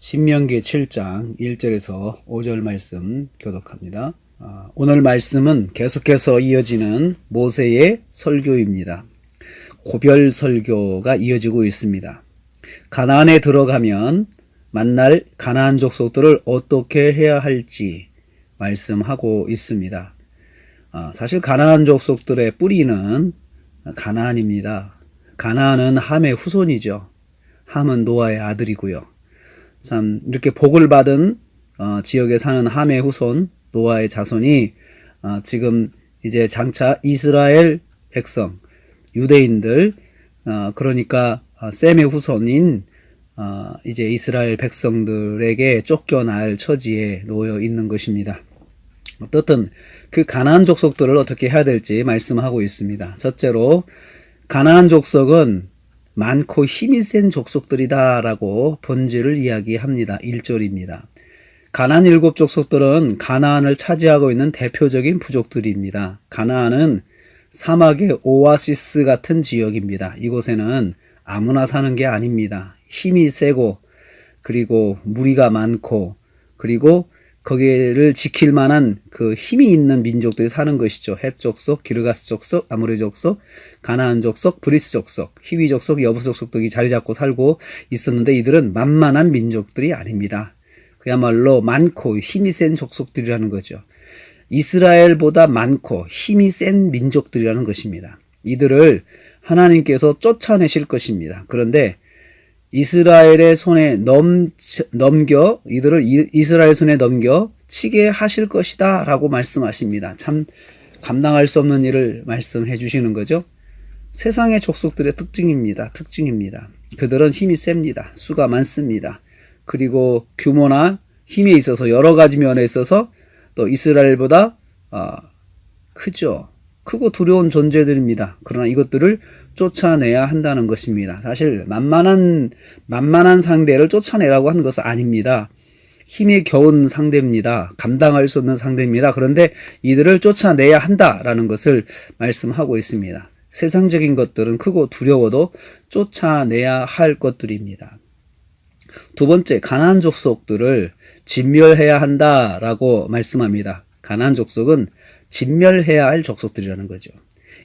신명기 7장 1절에서 5절 말씀 교독합니다. 오늘 말씀은 계속해서 이어지는 모세의 설교입니다. 고별 설교가 이어지고 있습니다. 가나안에 들어가면 만날 가나안 족속들을 어떻게 해야 할지 말씀하고 있습니다. 사실 가나안 족속들의 뿌리는 가나안입니다. 가나안은 함의 후손이죠. 함은 노아의 아들이고요. 참 이렇게 복을 받은 지역에 사는 함의 후손 노아의 자손이 지금 이제 장차 이스라엘 백성 유대인들 그러니까 셈의 후손인 이제 이스라엘 백성들에게 쫓겨날 처지에 놓여 있는 것입니다. 어떻든 그 가나안 족속들을 어떻게 해야 될지 말씀하고 있습니다. 첫째로 가나안 족속은 많고 힘이 센 족속들이다 라고 본질을 이야기합니다. 1절입니다. 가나안 7족속들은 가나안을 차지하고 있는 대표적인 부족들입니다. 가나안은 사막의 오아시스 같은 지역입니다. 이곳에는 아무나 사는 게 아닙니다. 힘이 세고 그리고 무리가 많고 그리고 거기를 지킬 만한 그 힘이 있는 민족들이 사는 것이죠. 헷 족속, 기르가스 족속, 아모리 족속, 가나안 족속, 브리스 족속, 히위 족속, 여부스 족속 등이 자리 잡고 살고 있었는데 이들은 만만한 민족들이 아닙니다. 그야말로 많고 힘이 센 족속들이라는 거죠. 이스라엘보다 많고 힘이 센 민족들이라는 것입니다. 이들을 하나님께서 쫓아내실 것입니다. 그런데 이스라엘의 손에 넘겨 이들을 이스라엘 손에 넘겨 치게 하실 것이다 라고 말씀하십니다. 참 감당할 수 없는 일을 말씀해 주시는 거죠. 세상의 족속들의 특징입니다. 그들은 힘이 셉니다. 수가 많습니다. 그리고 규모나 힘에 있어서 여러 가지 면에 있어서 또 이스라엘보다 크죠. 크고 두려운 존재들입니다. 그러나 이것들을 쫓아내야 한다는 것입니다. 사실 만만한 상대를 쫓아내라고 한 것은 아닙니다. 힘에 겨운 상대입니다. 감당할 수 없는 상대입니다. 그런데 이들을 쫓아내야 한다라는 것을 말씀하고 있습니다. 세상적인 것들은 크고 두려워도 쫓아내야 할 것들입니다. 두 번째, 가나안 족속들을 진멸해야 한다라고 말씀합니다. 가나안 족속은 진멸해야 할 족속들이라는 거죠.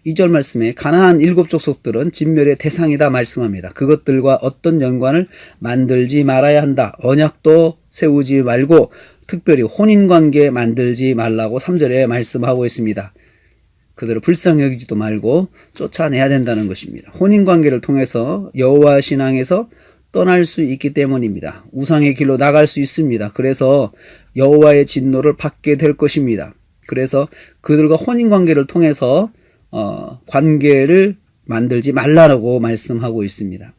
2절 말씀에 가나안 7족속들은 진멸의 대상이다 말씀합니다. 그것들과 어떤 연관을 만들지 말아야 한다. 언약도 세우지 말고 특별히 혼인관계 만들지 말라고 3절에 말씀하고 있습니다. 그들을 불쌍히 여기지도 말고 쫓아내야 된다는 것입니다. 혼인관계를 통해서 여호와 신앙에서 떠날 수 있기 때문입니다. 우상의 길로 나갈 수 있습니다. 그래서 여호와의 진노를 받게 될 것입니다. 그래서 그들과 혼인관계를 통해서 관계를 만들지 말라고 말씀하고 있습니다.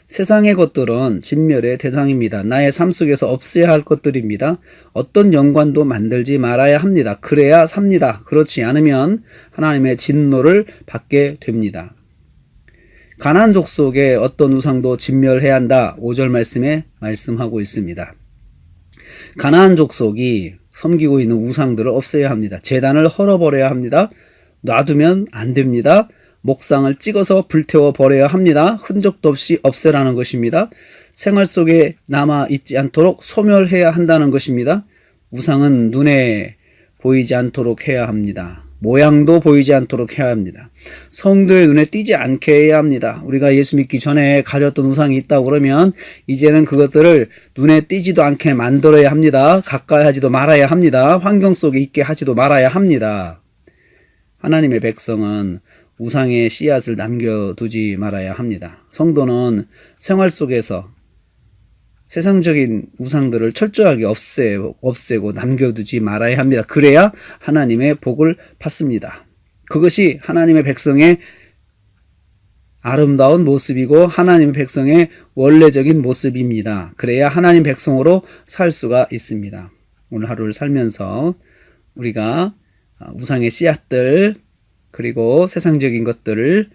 세상의 것들은 진멸의 대상입니다. 나의 삶 속에서 없애야 할 것들입니다. 어떤 연관도 만들지 말아야 합니다. 그래야 삽니다. 그렇지 않으면 하나님의 진노를 받게 됩니다. 가나안 족속의 어떤 우상도 진멸해야 한다. 5절 말씀에 말씀하고 있습니다. 가나안 족속이 섬기고 있는 우상들을 없애야 합니다. 제단을 헐어버려야 합니다. 놔두면 안 됩니다. 목상을 찍어서 불태워 버려야 합니다. 흔적도 없이 없애라는 것입니다. 생활 속에 남아있지 않도록 소멸해야 한다는 것입니다. 우상은 눈에 보이지 않도록 해야 합니다. 모양도 보이지 않도록 해야 합니다. 성도의 눈에 띄지 않게 해야 합니다. 우리가 예수 믿기 전에 가졌던 우상이 있다고 그러면 이제는 그것들을 눈에 띄지도 않게 만들어야 합니다. 가까이 하지도 말아야 합니다. 환경 속에 있게 하지도 말아야 합니다. 하나님의 백성은 우상의 씨앗을 남겨두지 말아야 합니다. 성도는 생활 속에서 세상적인 우상들을 철저하게 없애고 남겨두지 말아야 합니다. 그래야 하나님의 복을 받습니다. 그것이 하나님의 백성의 아름다운 모습이고 하나님의 백성의 원래적인 모습입니다. 그래야 하나님 백성으로 살 수가 있습니다. 오늘 하루를 살면서 우리가 우상의 씨앗들 그리고 세상적인 것들을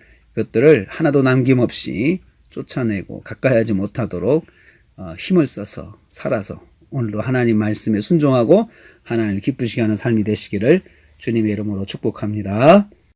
하나도 남김없이 쫓아내고 가까이 하지 못하도록 힘을 써서 살아서 오늘도 하나님 말씀에 순종하고 하나님을 기쁘시게 하는 삶이 되시기를 주님의 이름으로 축복합니다.